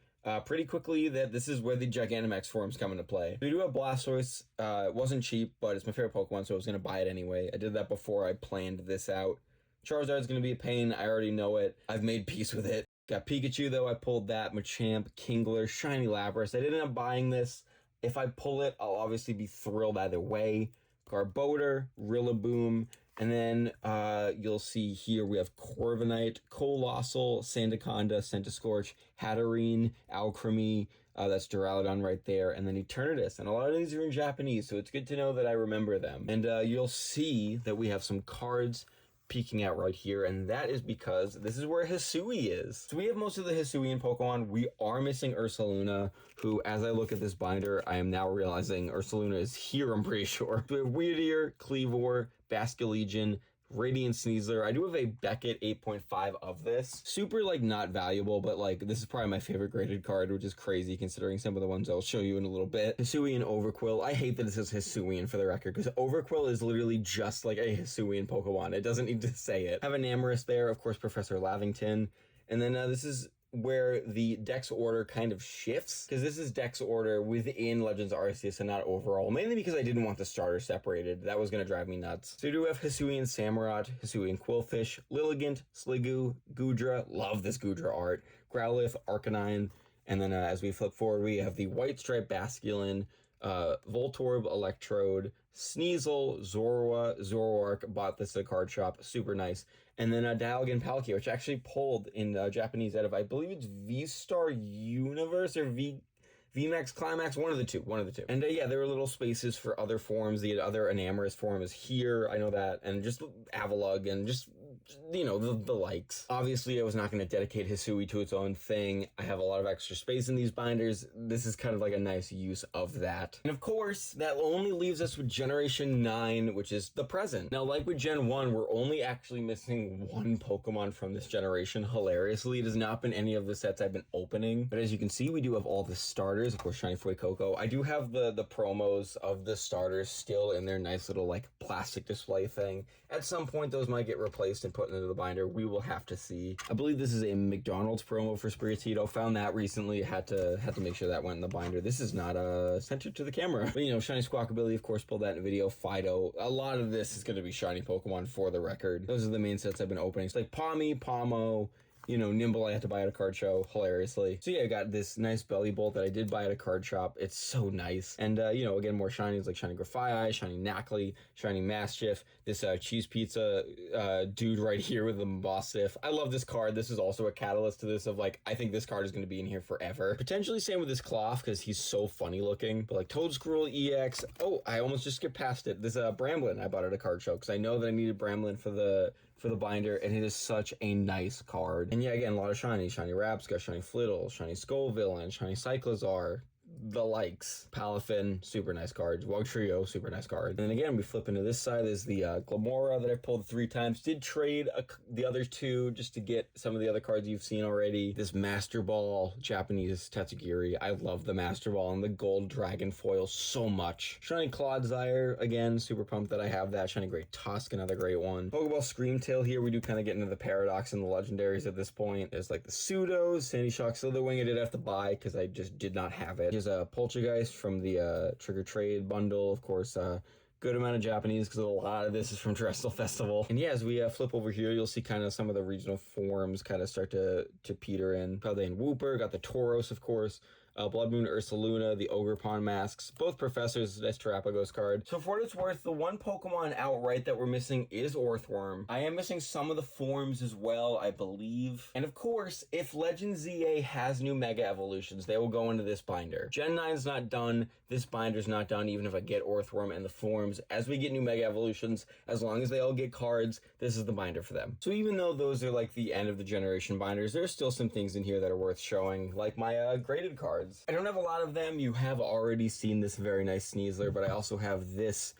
S2: pretty quickly that this is where the Gigantamax forms come into play. We do have Blastoise. It wasn't cheap, but it's my favorite Pokemon, so I was going to buy it anyway. I did that before I planned this out. Charizard's going to be a pain. I already know it. I've made peace with it. Got Pikachu, though. I pulled that. Machamp, Kingler, Shiny Lapras. I didn't end up buying this. If I pull it, I'll obviously be thrilled either way. Garbodor, Rillaboom, and then you'll see here we have Corviknight, Colossal, Sandaconda, Centiskorch, Hatterene, Alcremie, that's Duraludon right there, and then Eternatus. And a lot of these are in Japanese, so it's good to know that I remember them. And you'll see that we have some cards peeking out right here, and that is because this is where Hisui is. So we have most of the Hisuian Pokemon. We are missing Ursaluna, who, as I look at this binder, I am now realizing Ursaluna is here, I'm pretty sure. We have Weirdier, Cleavor, Basculegion, Radiant Sneasler. I do have a Beckett 8.5 of this. Super, like, not valuable, but, like, this is probably my favorite graded card, which is crazy considering some of the ones I'll show you in a little bit. Hisuian Overquill. I hate that it says Hisuian for the record, because Overquill is literally just like a Hisuian Pokemon. It doesn't need to say it. I have a Namorous there, of course, Professor Lavington. And then this is where the Dex order kind of shifts, because this is Dex order within Legends Arceus and not overall, mainly because I didn't want the starters separated. That was going to drive me nuts. So we do have Hisuian Samurott, Hisuian Quillfish, Lilligant, Sliggoo, Goodra, love this Goodra art, Growlithe, Arcanine, and then as we flip forward, we have the White Stripe Basculin, Voltorb, Electrode, Sneasel, Zorua, Zoroark, bought this at a card shop, super nice. And then Dialga Palkia, which actually pulled in Japanese out of, I believe it's V-Star Universe or VMAX Climax, one of the two. And yeah, there were little spaces for other forms. The other Enamorous form is here, I know that, and just Avalugg, and just you know, the likes. Obviously, I was not going to dedicate Hisui to its own thing. I have a lot of extra space in these binders. This is kind of like a nice use of that. And of course, that only leaves us with Generation 9, which is the present. Now, like with Gen 1, we're only actually missing one Pokemon from this generation. Hilariously, it has not been any of the sets I've been opening. But as you can see, we do have all the starters. Of course, Shiny Fuecoco. I do have the promos of the starters still in their nice little like plastic display thing. At some point, those might get replaced and put into the binder. We will have to see. I believe this is a McDonald's promo for Spiritito. Found that recently. Had to make sure that went in the binder. This is not centered to the camera. But, you know, Shiny Squawkabilly, of course, pulled that in a video. Fido. A lot of this is going to be shiny Pokemon for the record. Those are the main sets I've been opening. It's like Pawmi, Pawmo, you know, Nimble I had to buy at a card show, hilariously. So yeah, I got this nice belly bolt that I did buy at a card shop. It's so nice. And, you know, again, more shinies like Shiny Grafaiai, Shiny Knackley, Shiny Mastiff, this Cheese Pizza dude right here with the Mastiff. I love this card. This is also a catalyst to this of, like, I think this card is going to be in here forever. Potentially same with this Cloth, because he's so funny looking. But, like, Toedscruel EX. Oh, I almost just skipped past it. This Bramblin I bought at a card show, because I know that I needed Bramblin for the binder, and it is such a nice card. And yeah, again, a lot of shinies. Shiny Rapska, Shiny Flittle, Shiny Skullvillain, Shiny Cyclizar, the likes. Palafin, super nice cards. Wugtrio, super nice card. And then again, we flip into this side. There's the Glamora that I pulled 3 times. Did trade the other 2 just to get some of the other cards you've seen already. This Master Ball, Japanese Tatsugiri. I love the Master Ball and the gold dragon foil so much. Shiny Clodsire, again, super pumped that I have that. Shiny Great Tusk, another great one. Pokeball Screamtail here. We do kind of get into the Paradox and the Legendaries at this point. There's like the Pseudos, Sandy Shock, Slitherwing I did have to buy because I just did not have it. Here's a Poltergeist from the Trigger Trade bundle, of course. Good amount of Japanese because a lot of this is from Drestel Festival. And yeah, as we flip over here, you'll see kind of some of the regional forms kind of start to peter in. Paldean Wooper, got the Tauros, of course. Blood Moon Ursaluna, the Ogerpon masks, both professors, nice Terrapagos card. So for what it's worth, the one Pokemon outright that we're missing is Orthworm. I am missing some of the forms as well, I believe. And of course, if Legend ZA has new Mega Evolutions, they will go into this binder. Gen 9's not done, this binder's not done, even if I get Orthworm and the forms. As we get new Mega Evolutions, as long as they all get cards, this is the binder for them. So even though those are like the end of the generation binders, there's still some things in here that are worth showing, like my graded cards. I don't have a lot of them. You have already seen this very nice Sneasler, but I also have this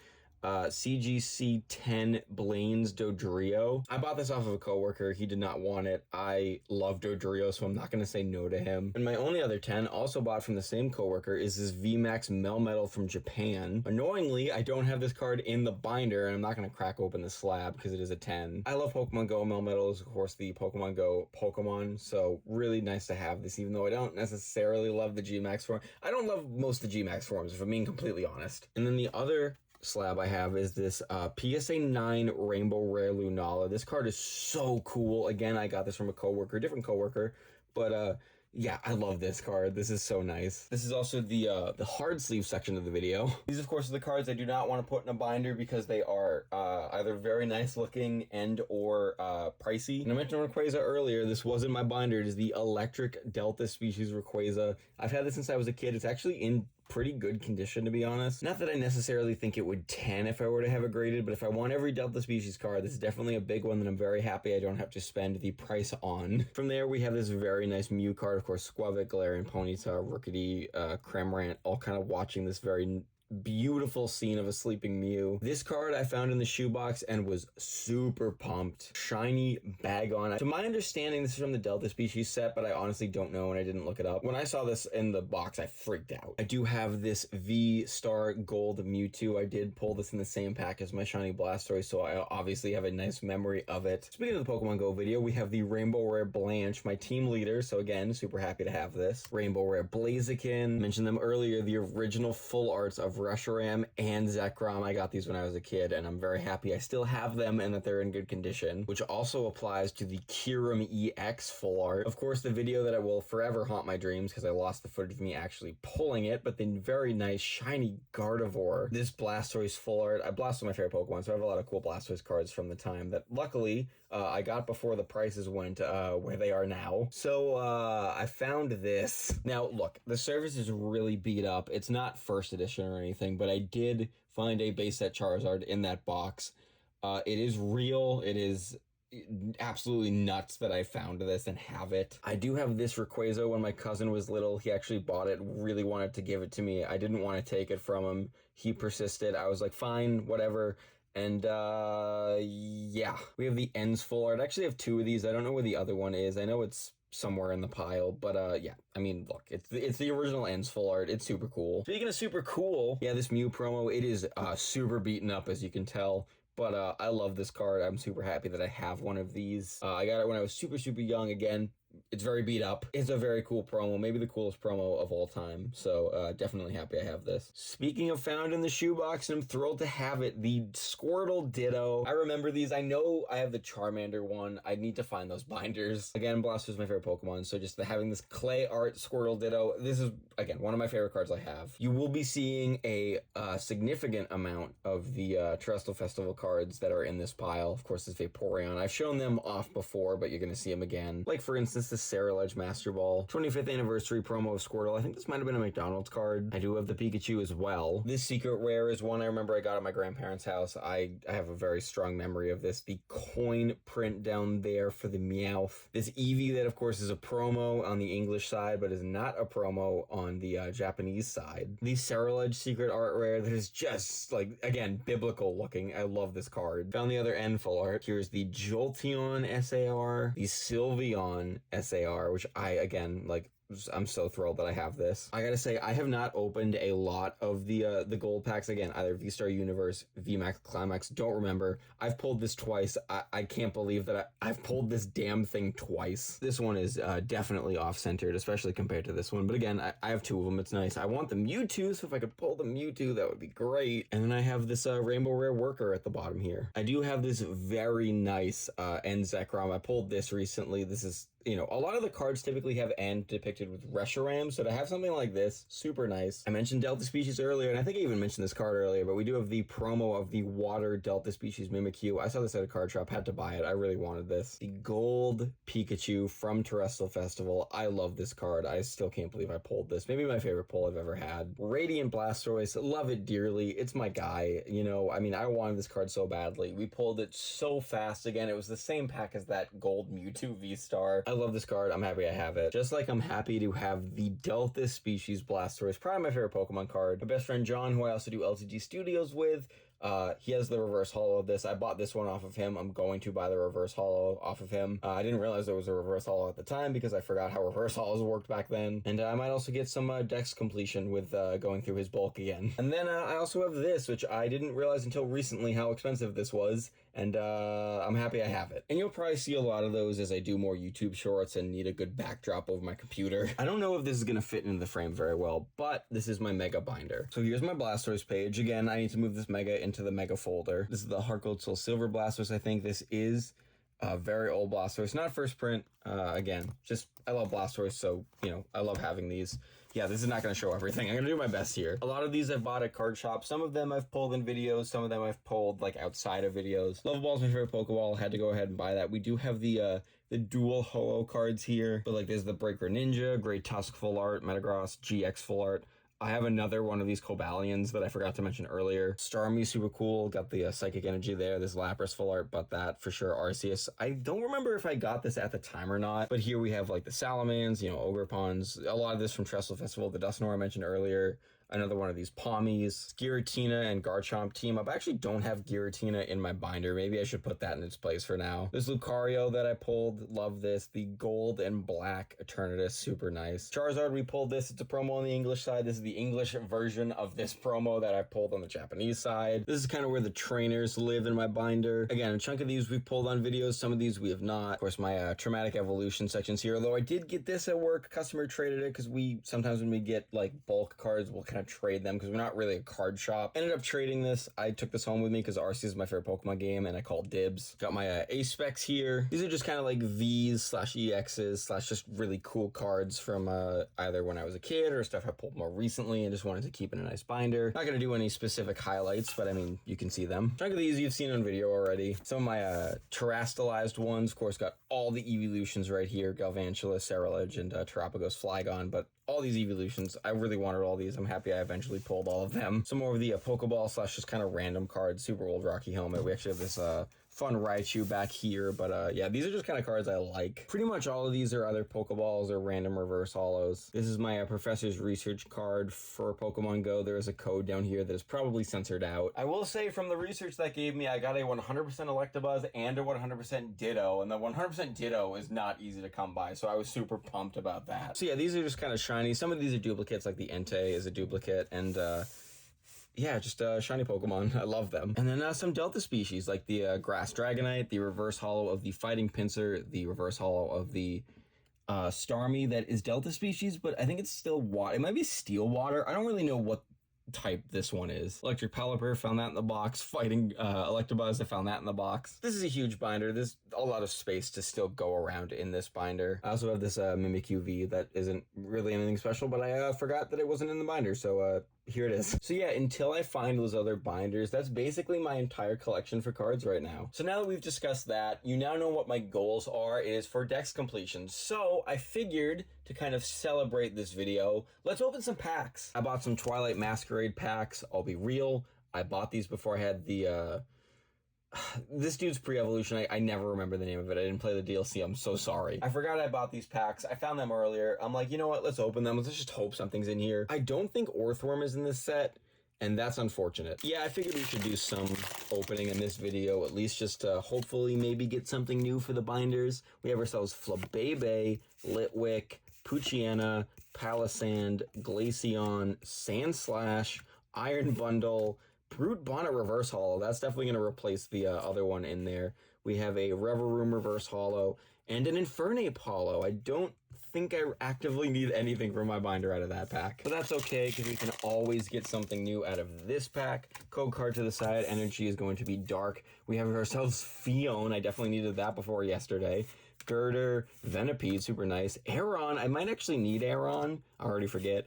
S2: CGC 10 Blaine's Dodrio. I bought this off of a coworker. He did not want it. I love Dodrio, so I'm not going to say no to him. And my only other 10, also bought from the same coworker, is this VMAX Melmetal from Japan. Annoyingly, I don't have this card in the binder, and I'm not going to crack open the slab because it is a 10. I love Pokemon Go. Melmetal is, of course, the Pokemon Go Pokemon, so really nice to have this, even though I don't necessarily love the G-Max form. I don't love most of the G-Max forms, if I'm being completely honest. And then the other slab I have is this PSA 9 Rainbow Rare Lunala. This card is so cool. Again, I got this from a coworker, different coworker, but yeah, I love this card. This is so nice. This is also the hard sleeve section of the video. These, of course, are the cards I do not want to put in a binder because they are either very nice looking and or pricey. And I mentioned Rayquaza earlier. This was in my binder. It is the Electric Delta Species Rayquaza. I've had this since I was a kid. It's actually in pretty good condition, to be honest. Not that I necessarily think it would 10 if I were to have it graded, but if I want every Delta Species card, this is definitely a big one that I'm very happy I don't have to spend the price on. From there, we have this very nice Mew card, of course, Squavik, Galarian Ponyta, Rookidee, Cramorant, all kind of watching this very beautiful scene of a sleeping Mew. This card I found in the shoebox and was super pumped. Shiny Bagon. To my understanding, this is from the Delta Species set, but I honestly don't know and I didn't look it up. When I saw this in the box, I freaked out. I do have this V-Star Gold Mewtwo. I did pull this in the same pack as my Shiny Blastoise, so I obviously have a nice memory of it. Speaking of the Pokemon Go video, we have the Rainbow Rare Blanche, my team leader, so again, super happy to have this. Rainbow Rare Blaziken. Mentioned them earlier, the original full arts of Reshiram and Zekrom. I got these when I was a kid, and I'm very happy I still have them and that they're in good condition, which also applies to the Kyurem EX full art. Of course, the video that I will forever haunt my dreams because I lost the footage of me actually pulling it, but the very nice shiny Gardevoir. This Blastoise full art. Blastoise is my favorite Pokemon, so I have a lot of cool Blastoise cards from the time that luckily I got before the prices went where they are now. So I found this. Now, look, the surface is really beat up. It's not first edition or anything, but I did find a base set Charizard in that box. It is real. It is absolutely nuts that I found this and have it. I do have this Rayquaza. When my cousin was little, he actually bought it, really wanted to give it to me. I didn't want to take it from him. He persisted. I was like, fine, whatever. And yeah, we have the ends full art. I actually have two of these. I don't know where the other one is. I know it's somewhere in the pile, but yeah, I mean, look, it's the original ends full art. It's super cool. Speaking of super cool, yeah, this Mew promo, it is super beaten up, as you can tell. But I love this card. I'm super happy that I have one of these. I got it when I was super young. Again, it's very beat up. It's a very cool promo, maybe the coolest promo of all time. So definitely happy I have this. Speaking of found in the shoebox, and I'm thrilled to have it, the Squirtle Ditto. I remember these. I know I have the Charmander one. I need to find those binders. Again, Blastoise my favorite Pokemon, so just having this clay art Squirtle Ditto, this is, again, one of my favorite cards I have. You will be seeing a significant amount of the Terrestrial Festival cards that are in this pile. Of course, this Vaporeon. I've shown them off before, but you're going to see them again. Like, for instance, the Cerulege Master Ball 25th anniversary promo of Squirtle. I think this might have been a McDonald's card. I do have the Pikachu as well. This secret rare is one I remember I got at my grandparents' house. I have a very strong memory of this. The coin print down there for the Meowth. This Eevee that, of course, is a promo on the English side, but is not a promo on the Japanese side. The Cerulege secret art rare that is just, like, again, biblical looking. I love this card. Found the other end full art. Here's the Jolteon SAR, the Sylveon SAR, which I, again, like, I'm so thrilled that I have this. I gotta say, I have not opened a lot of the gold packs. Again, either V-Star Universe, VMAX, Climax, don't remember. I've pulled this twice. I can't believe that I've pulled this damn thing twice. This one is definitely off-centered, especially compared to this one. But again, I have two of them. It's nice. I want the Mewtwo, so if I could pull the Mewtwo, that would be great. And then I have this Rainbow Rare Worker at the bottom here. I do have this very nice End Zekrom. I pulled this recently. This is, you know, a lot of the cards typically have End depicted with Reshiram, so to have something like this, super nice. I mentioned Delta Species earlier, and I think I even mentioned this card earlier, but we do have the promo of the Water Delta Species Mimikyu. I saw this at a card shop, had to buy it. I really wanted this. The Gold Pikachu from Terrestrial Festival. I love this card. I still can't believe I pulled this. Maybe my favorite pull I've ever had. Radiant Blastoise, love it dearly. It's my guy, you know. I mean, I wanted this card so badly. We pulled it so fast. Again, it was the same pack as that Gold Mewtwo V-Star. I love this card. I'm happy I have it. Just like I'm happy to have the Delta Species Blastoise, probably my favorite Pokemon card. My best friend John, who I also do LTG Studios with, he has the reverse holo of this. I bought this one off of him. I'm going to buy the reverse holo off of him. I didn't realize there was a reverse holo at the time because I forgot how reverse holos worked back then. And I might also get some dex completion with going through his bulk again. And then I also have this, which I didn't realize until recently how expensive this was. And I'm happy I have it. And you'll probably see a lot of those as I do more YouTube shorts and need a good backdrop of my computer. I don't know if this is going to fit into the frame very well, but this is my Mega Binder. So here's my Blastoise page. Again, I need to move this Mega into the Mega folder. This is the Heart Gold Soul Silver Blastoise. I think this is a very old Blastoise. Not first print. Again, just I love Blastoise, so, you know, I love having these. Yeah, this is not going to show everything. I'm going to do my best here. A lot of these I've bought at card shops. Some of them I've pulled in videos. Some of them I've pulled, like, outside of videos. Love Ball's my favorite Pokeball. Had to go ahead and buy that. We do have the dual holo cards here. But, like, there's the Breaker Ninja, Great Tusk full art, Metagross, GX full art. I have another one of these Cobalions that I forgot to mention earlier. Starmie, super cool. Got the Psychic Energy there. This Lapras full art, but that for sure. Arceus. I don't remember if I got this at the time or not, but here we have like the Salamans, you know, Ogerpons. A lot of this from Terrestrial Festival. The Dusknoir I mentioned earlier. Another one of these Pommies. Giratina and Garchomp team up. I actually don't have Giratina in my binder. Maybe I should put that in its place for now. This Lucario that I pulled. Love this. The gold and black Eternatus. Super nice. Charizard, we pulled this. It's a promo on the English side. This is the English version of this promo that I pulled on the Japanese side. This is kind of where the trainers live in my binder. Again, a chunk of these we've pulled on videos. Some of these we have not. Of course, my Traumatic Evolution section's here. Although I did get this at work. Customer traded it because we sometimes when we get like bulk cards, we'll kind of trade them because we're not really a card shop. Ended up trading this. I took this home with me because Arceus is my favorite Pokemon game and I called dibs. Got my ace specs here. These are just kind of like V's slash EXs slash just really cool cards from either when I was a kid or stuff I pulled more recently and just wanted to keep in a nice binder. Not gonna do any specific highlights, but I mean, you can see them. Chunk of these you've seen on video already. Some of my terastallized ones, of course, got all the evolutions right here. Galvantula, Cerulege, and Terapagos Flygon, but all these evolutions, I really wanted all these. I'm happy I eventually pulled all of them. Some more of the Pokeball slash just kind of random cards. Super old Rocky Helmet. We actually have this fun Raichu back here, but yeah, these are just kind of cards I like. Pretty much all of these are either Pokeballs or random reverse holos. This is my Professor's Research card for Pokemon Go. There is a code down here that is probably censored out. I will say from the research that gave me, I got a 100% Electabuzz and a 100% Ditto, and the 100% Ditto is not easy to come by, so I was super pumped about that. So yeah, these are just kind of shiny. Some of these are duplicates, like the Entei is a duplicate, and yeah, just shiny Pokemon. I love them. And then some Delta species, like the Grass Dragonite, the reverse holo of the Fighting Pinsir, the reverse holo of the Starmie that is Delta species, but I think it's still water. It might be Steel Water. I don't really know what type this one is. Electric Pelipper, found that in the box. Fighting Electabuzz, I found that in the box. This is a huge binder. There's a lot of space to still go around in this binder. I also have this Mimikyu V that isn't really anything special, but I forgot that it wasn't in the binder, so here it is. So yeah, until I find those other binders, that's basically my entire collection for cards right now. So now that we've discussed that, you now know what my goals are. It is for Dex completion. So I figured to kind of celebrate this video, let's open some packs. I bought some Twilight Masquerade packs. I'll be real, I bought these before I had the this dude's pre-evolution. I never remember the name of it. I didn't play the DLC. I'm so sorry. I forgot I bought these packs. I found them earlier. I'm like, you know what? Let's open them. Let's just hope something's in here. I don't think Orthworm is in this set, and that's unfortunate. Yeah, I figured we should do some opening in this video, at least just to hopefully maybe get something new for the binders. We have ourselves Flabebe, Litwick, Poochyena, Palisand, Glaceon, Sandslash, Iron Bundle, Brute Bonnet reverse holo. That's definitely going to replace the other one in there. We have a Reverum reverse holo and an Infernape holo. I don't think I actively need anything from my binder out of that pack, but that's okay because we can always get something new out of this pack. Code card to the side. Energy is going to be dark. We have ourselves Fion. I definitely needed that before yesterday. Girder, Venipede, super nice. Aeron, I might actually need Aeron. I already forget.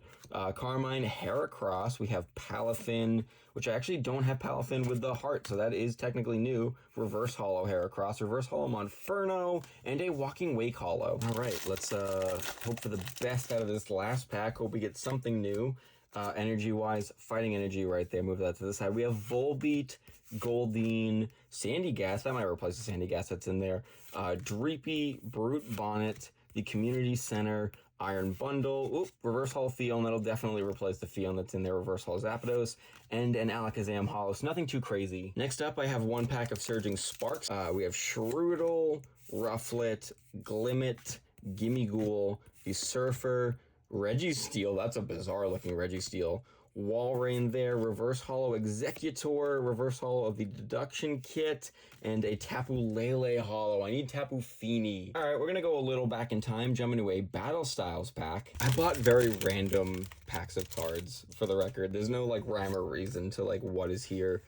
S2: Carmine, Heracross. We have Palafin, which I actually don't have Palafin with the heart, so that is technically new. Reverse holo Heracross, reverse holo Monferno, and a Walking Wake holo. All right, let's hope for the best out of this last pack. Hope we get something new. Energy-wise, Fighting Energy right there. Move that to the side. We have Volbeat, Goldeen, Sandygast. That might replace the Sandygast that's in there. Dreepy, Brute Bonnet, the Community Center, Iron Bundle, oop, reverse holo Fion. That'll definitely replace the Fion that's in there. Reverse holo Zapdos, and an Alakazam holo. So nothing too crazy. Next up, I have one pack of Surging Sparks. We have Shroodle, Rufflet, Glimmet, Gimmighoul, the Surfer, Registeel. That's a bizarre looking Registeel. Walrein there, reverse holo Executor, reverse holo of the Deduction Kit, and a Tapu Lele holo. I need Tapu Fini. All right, we're gonna go a little back in time, jump into a Battle Styles pack. I bought very random packs of cards, for the record. There's no like rhyme or reason to like what is here.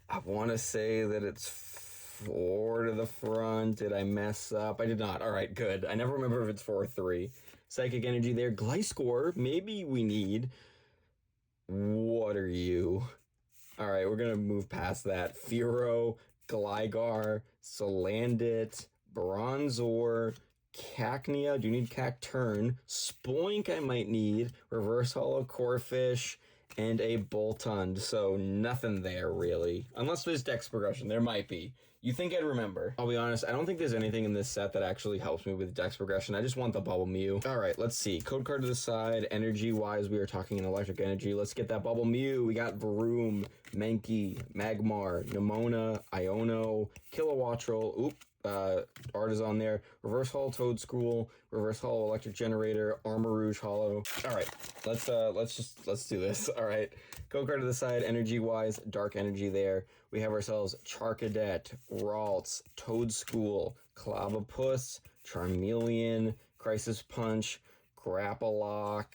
S2: I want to say that it's 4 to the front. Did I mess up? I did not. All right, good. I never remember if it's 4 or 3. Psychic Energy there. Gliscor, maybe we need. What are you? All right, we're going to move past that. Fearow, Gligar, Salandit, Bronzor, Cacnea. Do you need Cacturn? Spoink I might need. Reverse holo Corphish, and a Boltund. So nothing there, really. Unless there's Dex progression. There might be. You think I'd remember. I'll be honest, I don't think there's anything in this set that actually helps me with Dex progression. I just want the Bubble Mew. All right, let's see. Code card to the side. Energy-wise, we are talking in Electric Energy. Let's get that Bubble Mew. We got Vroom, Mankey, Magmar, Nemona, Iono, Kilowattrel. Oop. Artisan there. Reverse holo Toedscool, reverse holo Electric Generator, Armor Rouge holo. All right, let's do this. All right, code card to the side. Energy wise, Dark Energy there. We have ourselves Charcadet, Ralts, Toedscool, Clobbopus, Charmeleon, Crisis Punch, Grappalock.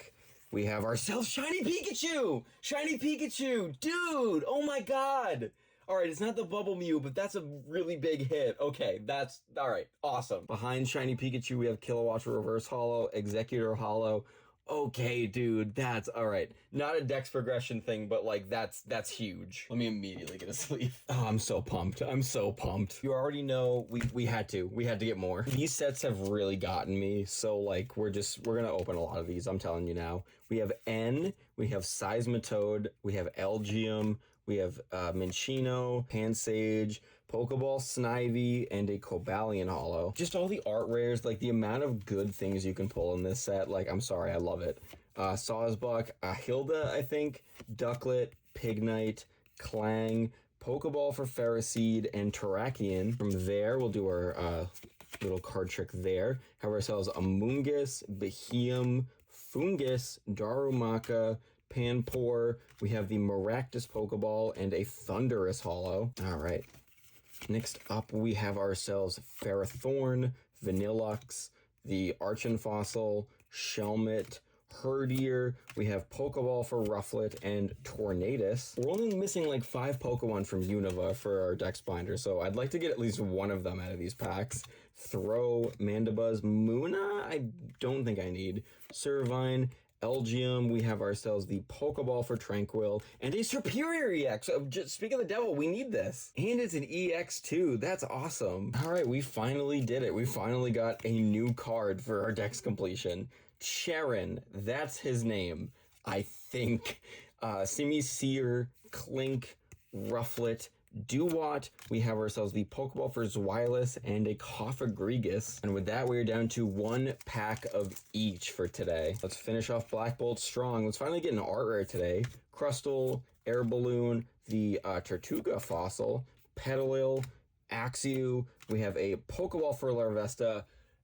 S2: We have ourselves Shiny Pikachu! Shiny Pikachu! Dude! Oh my god! Alright, it's not the Bubble Mew, but that's a really big hit. Okay, that's... Alright, awesome. Behind Shiny Pikachu, we have Kilowattrel Reverse Holo, Executor Holo. Okay, dude, that's... Alright, not a Dex progression thing, but, like, that's huge. Let me immediately get a sleeve. Oh, I'm so pumped. I'm so pumped. You already know we had to. We had to get more. These sets have really gotten me, so, like, we're gonna open a lot of these, I'm telling you now. We have N, we have Seismitoad, we have Elgium, We have Minccino, Pansage, Pokeball Snivy, and a Cobalion Holo. Just all the art rares, like the amount of good things you can pull in this set, like, I'm sorry, I love it. Sawsbuck, Hilda, I think, Ducklet, Pignite, Clang, Pokeball for Ferroseed, and Terrakion. From there, we'll do our little card trick there. Have ourselves a Mungus, Beheeyem, Fungus, Darumaka, Panpour. We have the Maractus Pokeball and a Thundurus Holo. All right. Next up, we have ourselves Ferrothorn, Vanillux, the Archenfossil, Shelmet, Herdier. We have Pokeball for Rufflet and Tornadus. We're only missing like 5 Pokemon from Unova for our Dex Binder, so I'd like to get at least one of them out of these packs. Throw, Mandibuzz, Munna, I don't think I need. Servine, Elgium, we have ourselves the Pokeball for Tranquil, and a Superior EX. Just speak of the devil, we need this. And it's an EX too, that's awesome. All right, we finally did it. We finally got a new card for our Dex completion. Charon, that's his name, I think. Simisear, Clink, Rufflet, Duwat. We have ourselves the Pokeball for Zweilous and a Coffagrigus. And with that, we're down to 1 pack of each for today. Let's finish off Black Bolt strong. Let's finally get an art rare today. Crustle, Air Balloon, the Tortuga Fossil, Petalil, Axew. We have a Pokeball for Larvesta.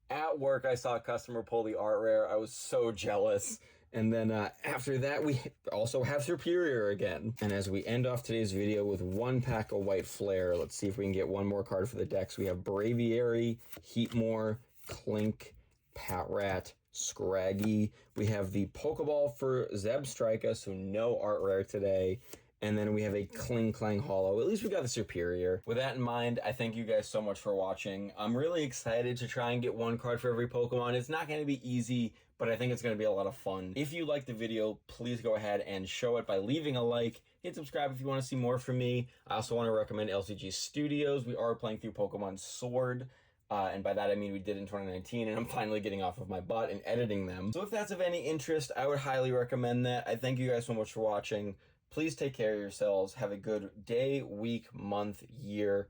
S2: At work, I saw a customer pull the art rare. I was so jealous. And then after that, we also have Superior again. And as we end off today's video with 1 pack of White Flare, let's see if we can get one more card for the decks. We have Braviary, Heatmore, Clink, Patrat, Scraggy. We have the Pokeball for Zebstrika, so no art rare today. And then we have a Kling Clang Holo. At least we got the Superior. With that in mind, I thank you guys so much for watching. I'm really excited to try and get 1 card for every Pokemon. It's not going to be easy, but I think it's going to be a lot of fun. If you like the video, please go ahead and show it by leaving a like. Hit subscribe if you want to see more from me. I also want to recommend LCG Studios. We are playing through Pokemon Sword. And by that I mean we did in 2019, and I'm finally getting off of my butt and editing them. So if that's of any interest, I would highly recommend that. I thank you guys so much for watching. Please take care of yourselves. Have a good day, week, month, year.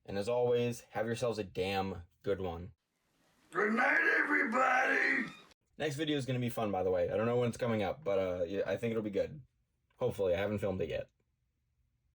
S2: And as always, have yourselves a damn good one.
S3: Good night, everybody!
S2: Next video is going to be fun, by the way. I don't know when it's coming up, but yeah, I think it'll be good. Hopefully. I haven't filmed it yet.